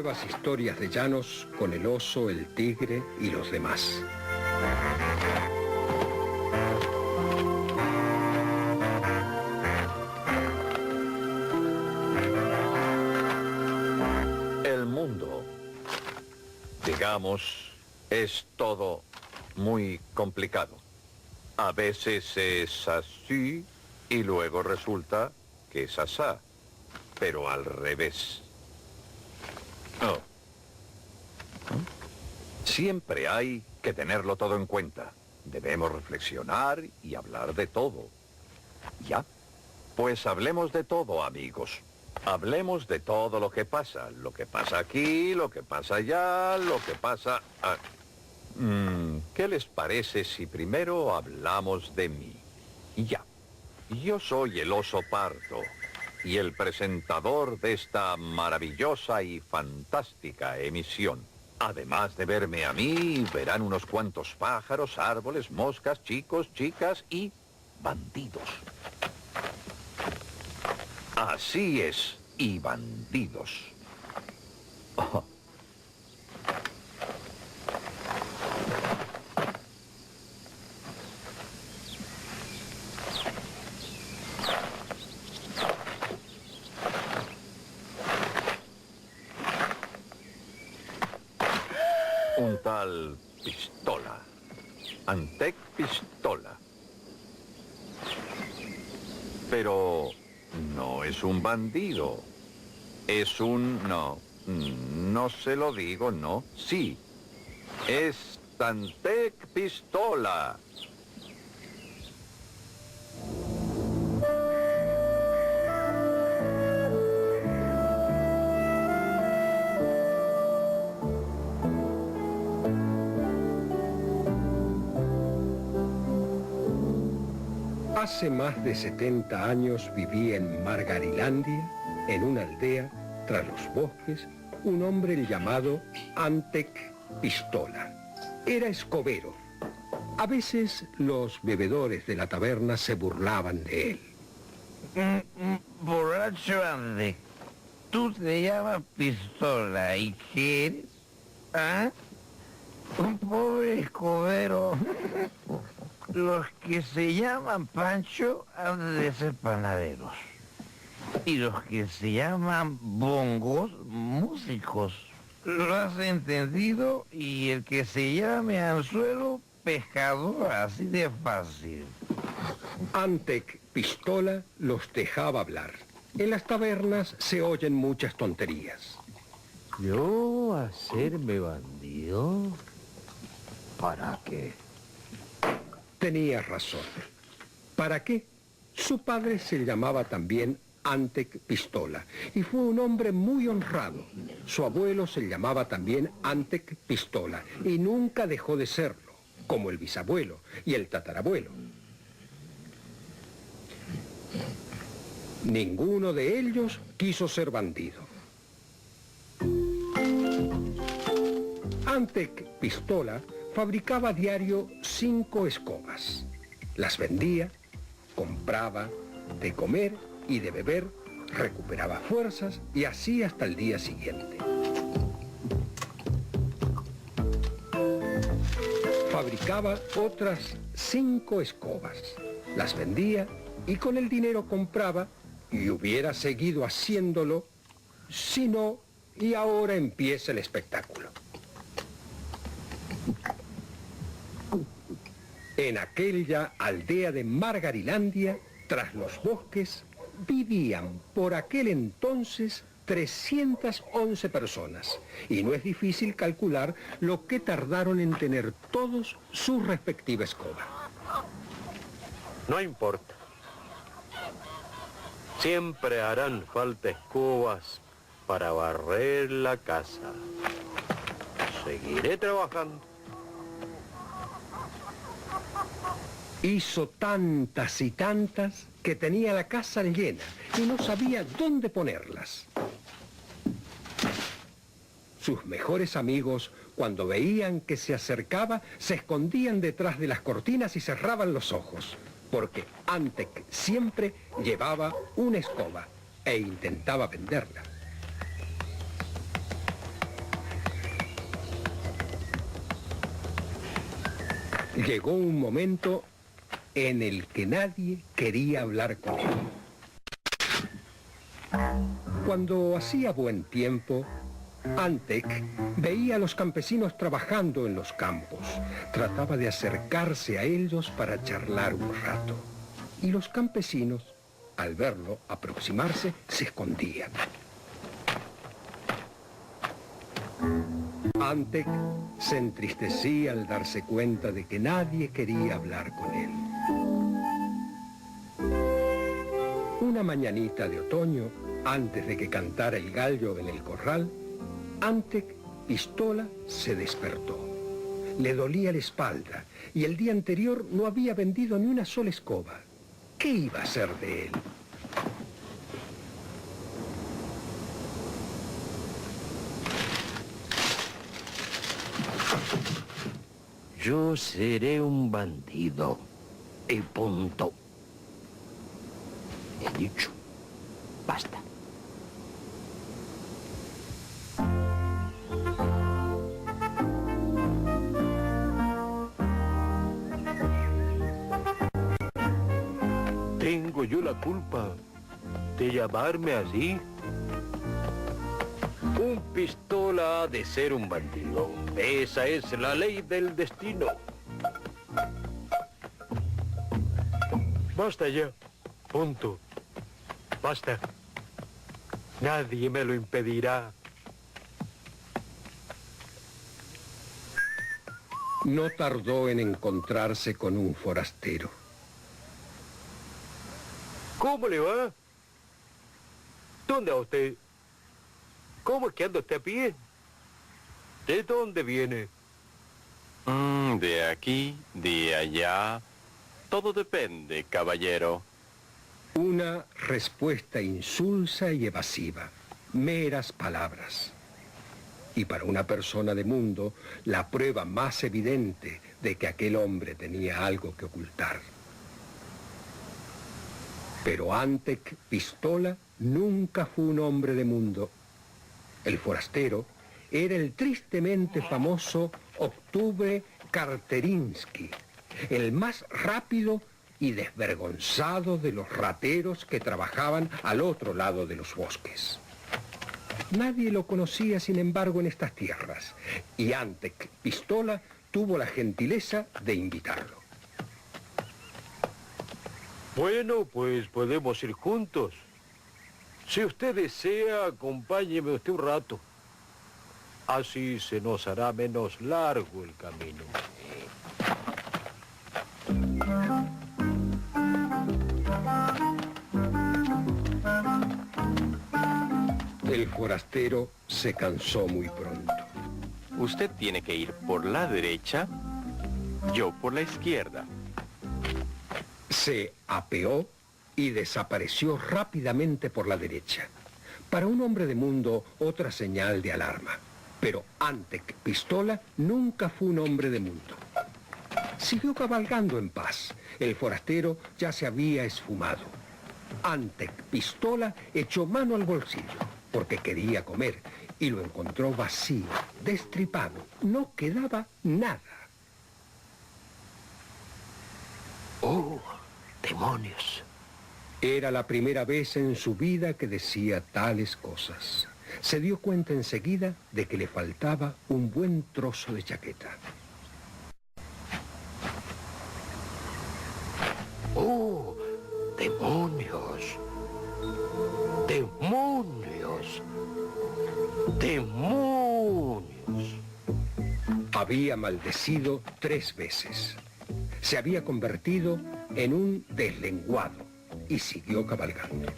nuevas historias de llanos con el oso, el tigre y los demás. El mundo, digamos, es todo muy complicado. A veces es así y luego resulta que es asá, pero al revés. Oh. Siempre hay que tenerlo todo en cuenta. Debemos reflexionar y hablar de todo. ¿Ya? Pues hablemos de todo, amigos. Hablemos de todo lo que pasa aquí, lo que pasa allá, lo que pasa... ¿Qué les parece si primero hablamos de mí? Ya. Yo soy el oso pardo y el presentador de esta maravillosa y fantástica emisión. Además de verme a mí, verán unos cuantos pájaros, árboles, moscas, chicos, chicas y bandidos. Así es, y bandidos. Oh. Un tal Pistola, Antec Pistola. Pero no es un bandido, es un... no se lo digo, no, sí, es Antec Pistola. Hace más de 70 años vivía en Margarilandia, en una aldea, tras los bosques, un hombre llamado Antec Pistola. Era escobero. A veces los bebedores de la taberna se burlaban de él. Borracho Antec, tú te llamas Pistola, ¿y qué eres? ¿Ah? Un pobre escobero. Los que se llaman Pancho han de ser panaderos. Y los que se llaman bongos, músicos. ¿Lo has entendido? Y el que se llame Anzuelo, pescador, así de fácil. Antec Pistola los dejaba hablar. En las tabernas se oyen muchas tonterías. ¿Yo hacerme bandido? ¿Para qué? Tenía razón. ¿Para qué? Su padre se llamaba también Antec Pistola y fue un hombre muy honrado. Su abuelo se llamaba también Antec Pistola y nunca dejó de serlo, como el bisabuelo y el tatarabuelo. Ninguno de ellos quiso ser bandido. Antec Pistola fabricaba a diario 5 escobas. Las vendía, compraba de comer y de beber, recuperaba fuerzas y así hasta el día siguiente. Fabricaba otras 5 escobas, las vendía y con el dinero compraba y hubiera seguido haciéndolo si no, y ahora empieza el espectáculo. En aquella aldea de Margarilandia, tras los bosques, vivían por aquel entonces 311 personas. Y no es difícil calcular lo que tardaron en tener todos su respectiva escoba. No importa. Siempre harán falta escobas para barrer la casa. Seguiré trabajando. Hizo tantas y tantas que tenía la casa llena y no sabía dónde ponerlas. Sus mejores amigos, cuando veían que se acercaba, se escondían detrás de las cortinas y cerraban los ojos, porque Antec siempre llevaba una escoba e intentaba venderla. Llegó un momento en el que nadie quería hablar con él. Cuando hacía buen tiempo, Antek veía a los campesinos trabajando en los campos. Trataba de acercarse a ellos para charlar un rato. Y los campesinos, al verlo aproximarse, se escondían. Antek se entristecía al darse cuenta de que nadie quería hablar con él. Una mañanita de otoño, antes de que cantara el gallo en el corral, Antek Pistola se despertó. Le dolía la espalda y el día anterior no había vendido ni una sola escoba. ¿Qué iba a hacer de él? Yo seré un bandido. Y punto. He dicho. Basta. ¿Tengo yo la culpa de llamarme así? Un pistola ha de ser un bandido. Esa es la ley del destino. Basta ya. Punto. Basta. Nadie me lo impedirá. No tardó en encontrarse con un forastero. ¿Cómo le va? ¿Dónde va usted? ¿Cómo es que anda usted a pie? ¿De dónde viene? De aquí, de allá. Todo depende, caballero. Una respuesta insulsa y evasiva. Meras palabras. Y para una persona de mundo, la prueba más evidente de que aquel hombre tenía algo que ocultar. Pero Antek Pistola nunca fue un hombre de mundo. El forastero era el tristemente famoso Octubre Karterinsky, el más rápido y desvergonzado de los rateros que trabajaban al otro lado de los bosques. Nadie lo conocía, sin embargo, en estas tierras, y Antek Pistola tuvo la gentileza de invitarlo. Bueno, pues podemos ir juntos. Si usted desea, acompáñeme usted un rato. Así se nos hará menos largo el camino. El forastero se cansó muy pronto. Usted tiene que ir por la derecha, yo por la izquierda. Se apeó y desapareció rápidamente por la derecha. Para un hombre de mundo, otra señal de alarma. Pero Antek Pistola nunca fue un hombre de mundo. Siguió cabalgando en paz. El forastero ya se había esfumado. Antek Pistola echó mano al bolsillo, porque quería comer, y lo encontró vacío, destripado. No quedaba nada. ¡Oh, demonios! Era la primera vez en su vida que decía tales cosas. Se dio cuenta enseguida de que le faltaba un buen trozo de chaqueta. ¡Oh, demonios! ¡Demonios! ¡Demonios! Había maldecido 3 veces. Se había convertido en un deslenguado y siguió cabalgando.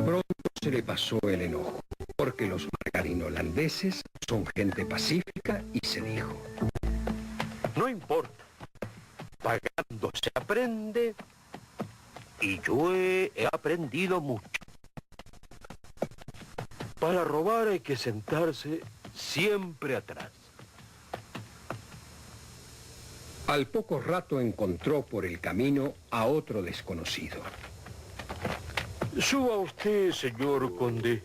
Pronto se le pasó el enojo, porque los margarino-holandeses son gente pacífica, y se dijo: No importa. Pagando se aprende y yo he aprendido mucho. Para robar hay que sentarse siempre atrás. Al poco rato encontró por el camino a otro desconocido. Suba usted, señor conde.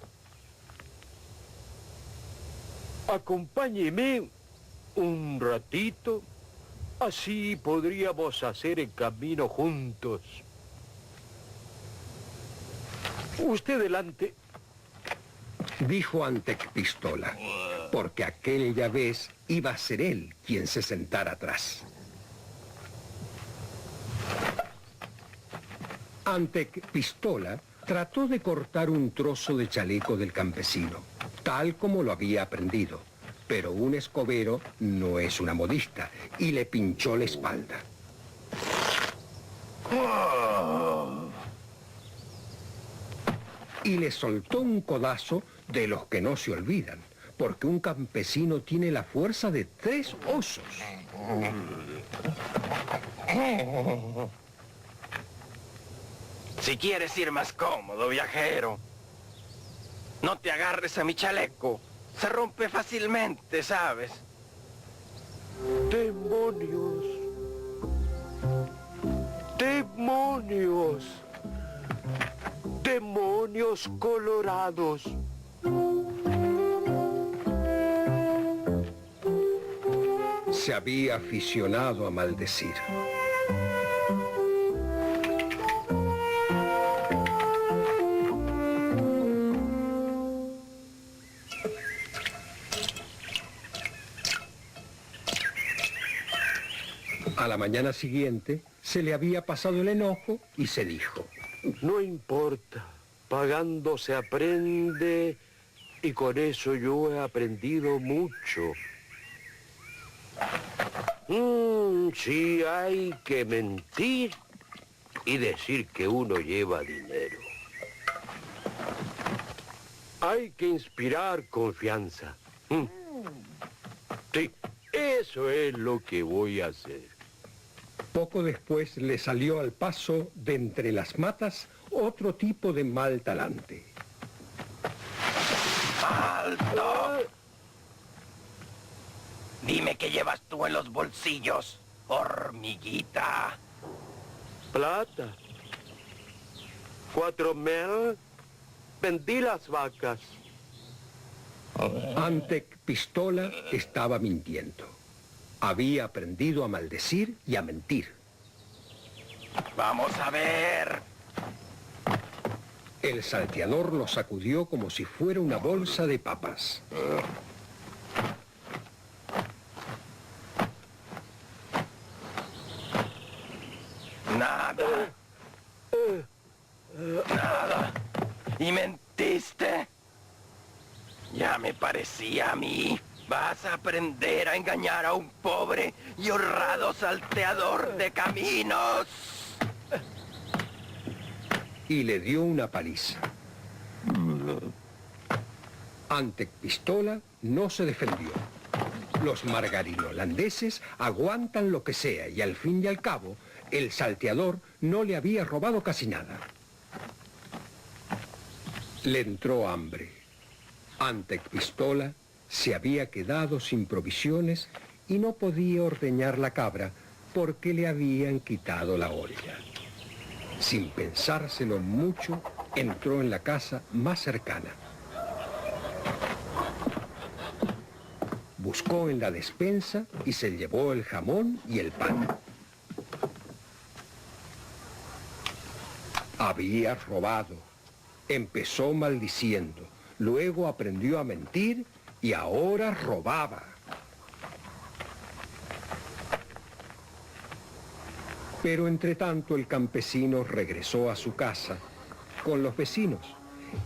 Acompáñeme un ratito, así podríamos hacer el camino juntos. Usted delante. Dijo Antec Pistola, porque aquella vez iba a ser él quien se sentara atrás. Antec Pistola trató de cortar un trozo de chaleco del campesino, tal como lo había aprendido, pero un escobero no es una modista, y le pinchó la espalda. Y le soltó un codazo de los que no se olvidan, porque un campesino tiene la fuerza de 3 osos. Si quieres ir más cómodo, viajero, no te agarres a mi chaleco. Se rompe fácilmente, ¿sabes? ¡Demonios! ¡Demonios! ¡Demonios colorados! Se había aficionado a maldecir. A la mañana siguiente se le había pasado el enojo y se dijo: No importa, pagando se aprende y con eso yo he aprendido mucho. Sí, hay que mentir y decir que uno lleva dinero. Hay que inspirar confianza. Sí, eso es lo que voy a hacer. Poco después le salió al paso de entre las matas otro tipo de mal talante. ¡Alto! Dime qué llevas tú en los bolsillos, hormiguita. Plata. 4.000. Vendí las vacas. Antec Pistola estaba mintiendo. Había aprendido a maldecir y a mentir. Vamos a ver. El salteador lo sacudió como si fuera una bolsa de papas. Nada. Nada. ¿Y mentiste? Ya me parecía a mí. Vas a aprender a engañar a un pobre y honrado salteador de caminos. Y le dio una paliza. Antec Pistola no se defendió. Los margarino-holandeses aguantan lo que sea y al fin y al cabo, el salteador no le había robado casi nada. Le entró hambre. Antec Pistola se había quedado sin provisiones y no podía ordeñar la cabra porque le habían quitado la olla. Sin pensárselo mucho, entró en la casa más cercana. Buscó en la despensa y se llevó el jamón y el pan. Había robado. Empezó maldiciendo, luego aprendió a mentir y ahora robaba. Pero entre tanto el campesino regresó a su casa con los vecinos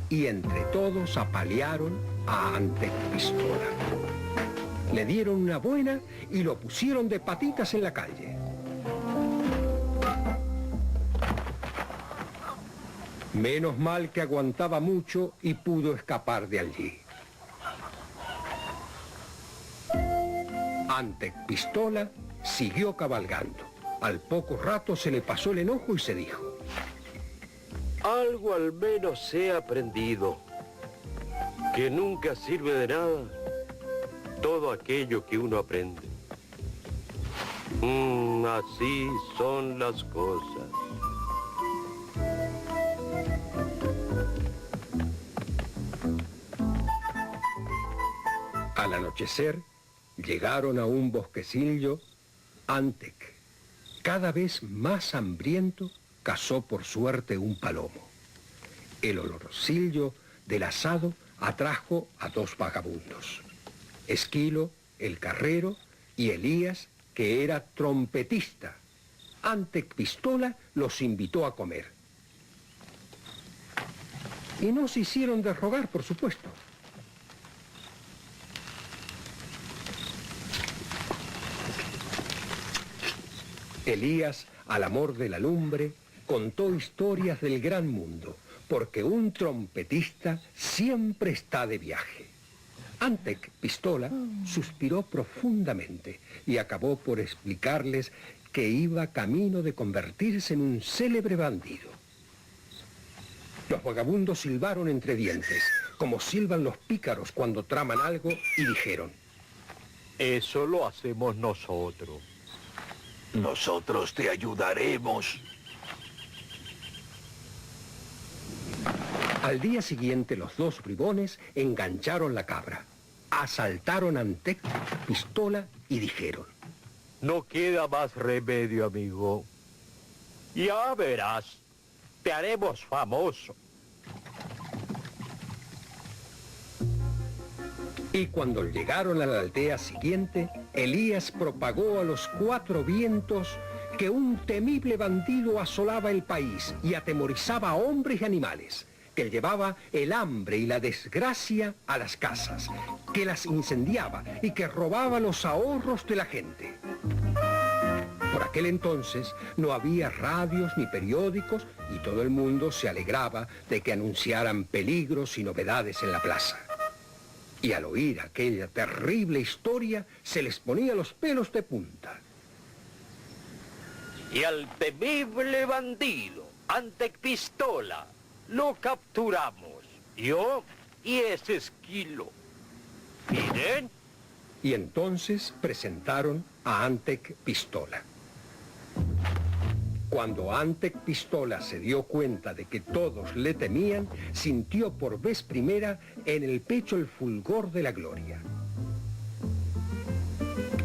y entre todos apalearon a Antec Pistola. Le dieron una buena y lo pusieron de patitas en la calle. Menos mal que aguantaba mucho y pudo escapar de allí. Antec Pistola siguió cabalgando. Al poco rato se le pasó el enojo y se dijo: Algo al menos he aprendido, que nunca sirve de nada todo aquello que uno aprende. Así son las cosas. A la Al anochecer, llegaron a un bosquecillo. Antec, cada vez más hambriento, cazó por suerte un palomo. El olorcillo del asado atrajo a 2 vagabundos. Esquilo, el carrero, y Elías, que era trompetista. Antec Pistola los invitó a comer. Y no se hicieron de rogar, por supuesto. Elías, al amor de la lumbre, contó historias del gran mundo, porque un trompetista siempre está de viaje. Antec Pistola suspiró profundamente y acabó por explicarles que iba camino de convertirse en un célebre bandido. Los vagabundos silbaron entre dientes, como silban los pícaros cuando traman algo, y dijeron: Eso lo hacemos nosotros. Nosotros te ayudaremos. Al día siguiente los 2 bribones engancharon la cabra, asaltaron a Antec Pistola y dijeron: No queda más remedio, amigo. Ya verás, te haremos famoso. Y cuando llegaron a la aldea siguiente, Elías propagó a los 4 vientos que un temible bandido asolaba el país y atemorizaba a hombres y animales, que llevaba el hambre y la desgracia a las casas, que las incendiaba y que robaba los ahorros de la gente. Por aquel entonces no había radios ni periódicos y todo el mundo se alegraba de que anunciaran peligros y novedades en la plaza. Y al oír aquella terrible historia se les ponía los pelos de punta. Y al temible bandido, Antec Pistola, lo capturamos. Yo y ese Esquilo. Miren. Y entonces presentaron a Antec Pistola. Cuando Antec Pistola se dio cuenta de que todos le temían, sintió por vez primera en el pecho el fulgor de la gloria.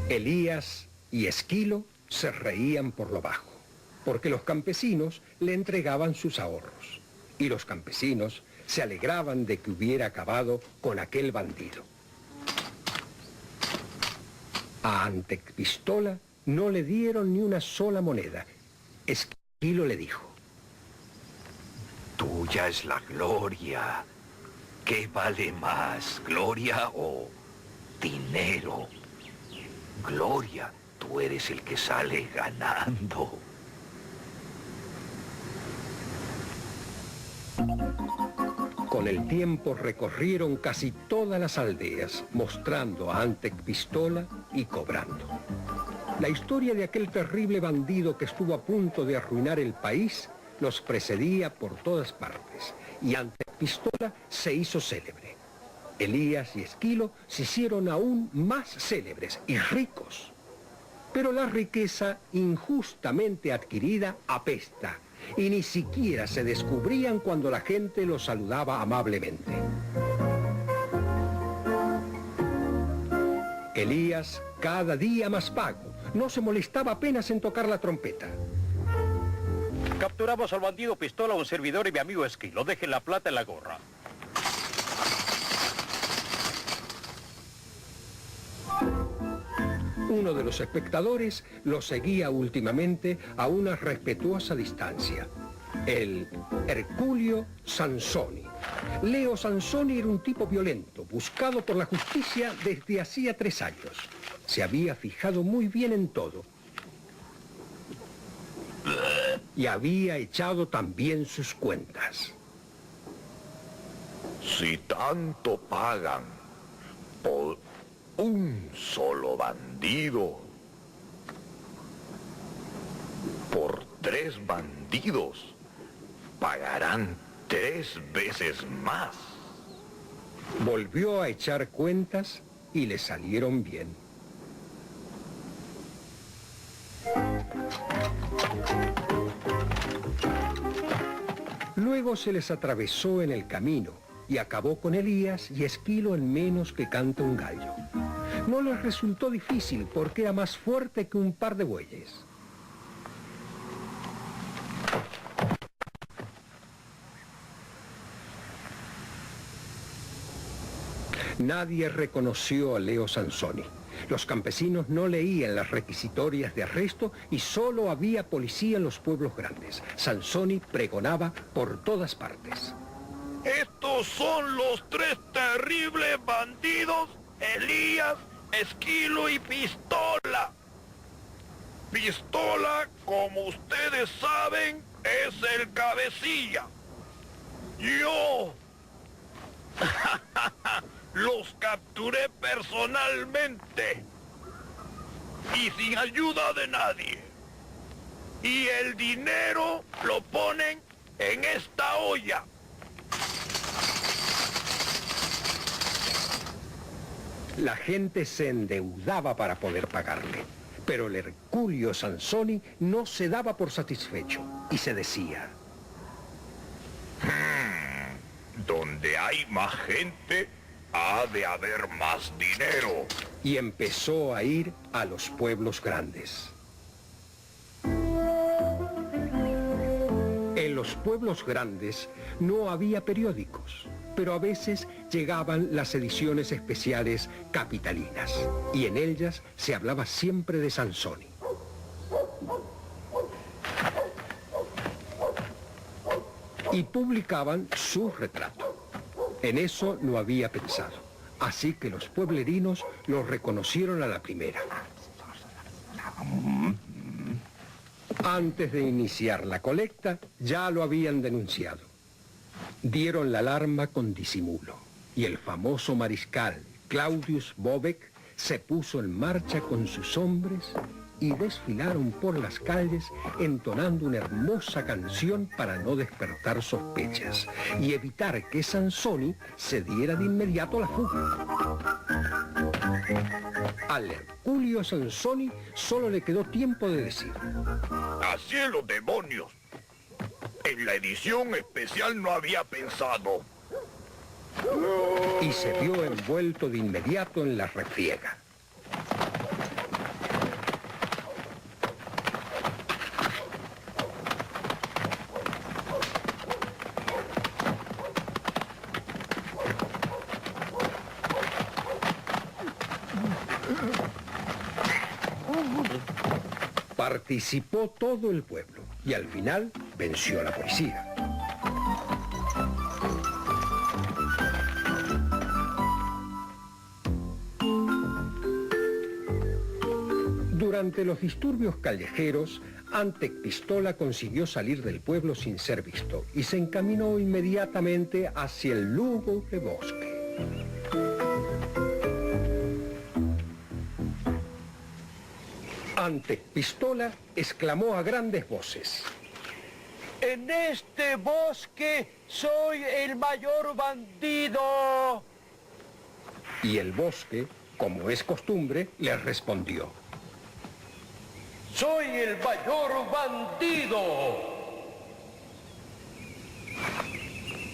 Elías y Esquilo se reían por lo bajo, porque los campesinos le entregaban sus ahorros, y los campesinos se alegraban de que hubiera acabado con aquel bandido. A Antec Pistola no le dieron ni una sola moneda. Esquilo le dijo: Tuya es la gloria. ¿Qué vale más, gloria o dinero? Gloria, tú eres el que sale ganando. Con el tiempo recorrieron casi todas las aldeas, mostrando a Antec Pistola y cobrando. La historia de aquel terrible bandido que estuvo a punto de arruinar el país los precedía por todas partes, y Antec Pistola se hizo célebre. Elías y Esquilo se hicieron aún más célebres y ricos. Pero la riqueza injustamente adquirida apesta, y ni siquiera se descubrían cuando la gente los saludaba amablemente. Elías, cada día más vago, no se molestaba apenas en tocar la trompeta. Capturamos al bandido Pistola, un servidor y mi amigo Esquilo. Dejen la plata en la gorra. Uno de los espectadores lo seguía últimamente a una respetuosa distancia. El Herculio Sansoni. Leo Sansoni era un tipo violento, buscado por la justicia desde hacía 3 años. Se había fijado muy bien en todo. Y había echado también sus cuentas. Si tanto pagan por un solo bandido, por 3 bandidos, pagarán 3 veces más. Volvió a echar cuentas y le salieron bien. Luego se les atravesó en el camino y acabó con Elías y Esquilo en menos que canta un gallo. No les resultó difícil porque era más fuerte que un par de bueyes. Nadie reconoció a Leo Sansoni. Los campesinos no leían las requisitorias de arresto y solo había policía en los pueblos grandes. Sansoni pregonaba por todas partes. Estos son los 3 terribles bandidos, Elías, Esquilo y Pistola. Pistola, como ustedes saben, es el cabecilla. Yo los capturé personalmente y sin ayuda de nadie. Y el dinero lo ponen en esta olla. La gente se endeudaba para poder pagarle, pero el Herculio Sansoni no se daba por satisfecho y se decía: Donde hay más gente, ha de haber más dinero. Y empezó a ir a los pueblos grandes. En los pueblos grandes no había periódicos, pero a veces llegaban las ediciones especiales capitalinas, y en ellas se hablaba siempre de Sansoni. Y publicaban su retrato. En eso no había pensado, así que los pueblerinos lo reconocieron a la primera. Antes de iniciar la colecta, ya lo habían denunciado. Dieron la alarma con disimulo, y el famoso mariscal Claudius Bobeck se puso en marcha con sus hombres y desfilaron por las calles entonando una hermosa canción para no despertar sospechas y evitar que Sansoni se diera de inmediato a la fuga. Al Herculio Sansoni solo le quedó tiempo de decir: ¡A cielo, demonios! En la edición especial no había pensado. Y se vio envuelto de inmediato en la refriega. Participó todo el pueblo y al final venció a la policía. Durante los disturbios callejeros, Antec Pistola consiguió salir del pueblo sin ser visto y se encaminó inmediatamente hacia el lúgubre bosque. Antec Pistola exclamó a grandes voces: En este bosque soy el mayor bandido. Y el bosque, como es costumbre, le respondió: Soy el mayor bandido.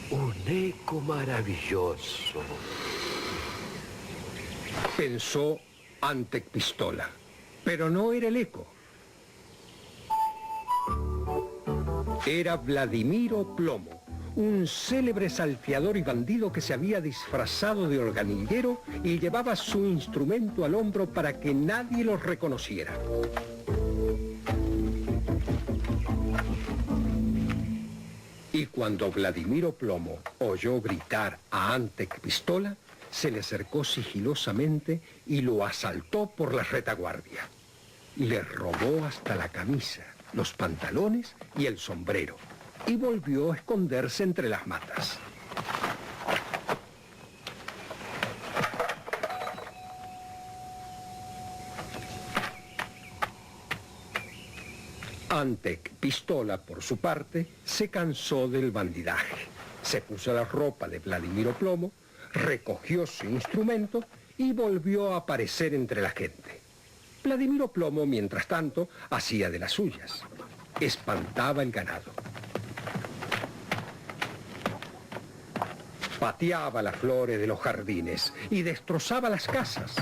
Un eco maravilloso. Pensó Antec Pistola, pero no era el eco. Era Vladimiro Plomo, un célebre salteador y bandido que se había disfrazado de organillero y llevaba su instrumento al hombro para que nadie lo reconociera. Y cuando Vladimiro Plomo oyó gritar a Antec Pistola, se le acercó sigilosamente y lo asaltó por la retaguardia. Le robó hasta la camisa, los pantalones y el sombrero, y volvió a esconderse entre las matas. Antec Pistola, por su parte, se cansó del bandidaje. Se puso la ropa de Vladimiro Plomo, recogió su instrumento y volvió a aparecer entre la gente. Vladimiro Plomo, mientras tanto, hacía de las suyas. Espantaba el ganado. pateaba las flores de los jardines y destrozaba las casas.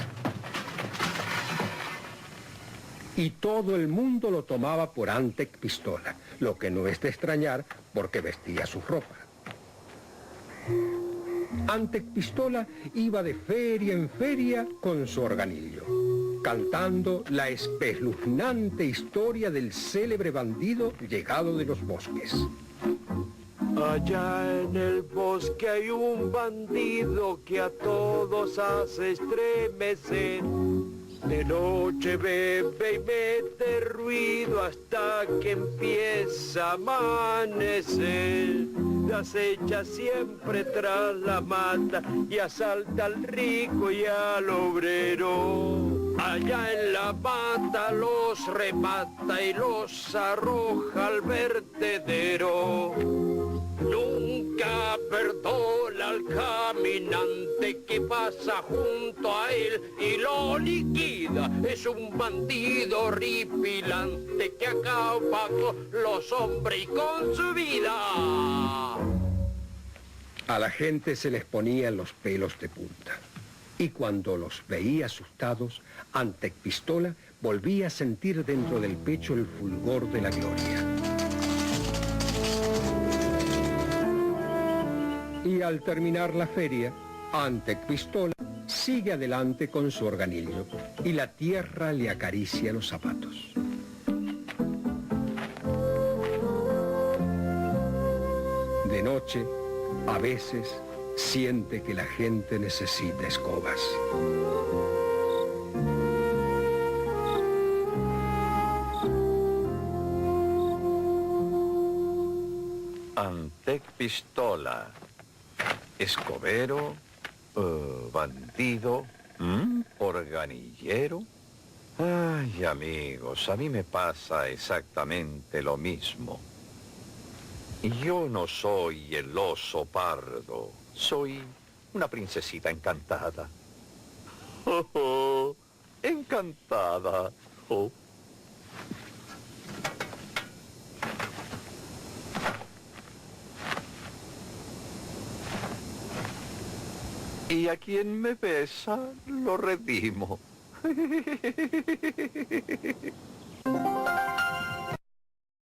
Y todo el mundo lo tomaba por Antec Pistola, lo que no es de extrañar porque vestía su ropa. Antec Pistola iba de feria en feria con su organillo, cantando la espeluznante historia del célebre bandido llegado de los bosques. Allá en el bosque hay un bandido que a todos hace estremecer. De noche bebe y mete ruido hasta que empieza a amanecer. Acecha siempre tras la mata y asalta al rico y al obrero. Allá en la mata los remata y los arroja al vertedero. Nunca perdona al caminante que pasa junto a él y lo liquida. Es un bandido horripilante que acaba con los hombres y con su vida. A la gente se les ponían los pelos de punta. Y cuando los veía asustados, Antec Pistola volvía a sentir dentro del pecho el fulgor de la gloria. Y al terminar la feria, Antec Pistola sigue adelante con su organillo y la tierra le acaricia los zapatos. De noche, a veces, siente que la gente necesita escobas. Antec Pistola, escobero, bandido, organillero. Ay, amigos, a mí me pasa exactamente lo mismo. Yo no soy el oso pardo, soy una princesita encantada. Oh, oh, encantada. Oh. Y a quien me besa, lo redimo.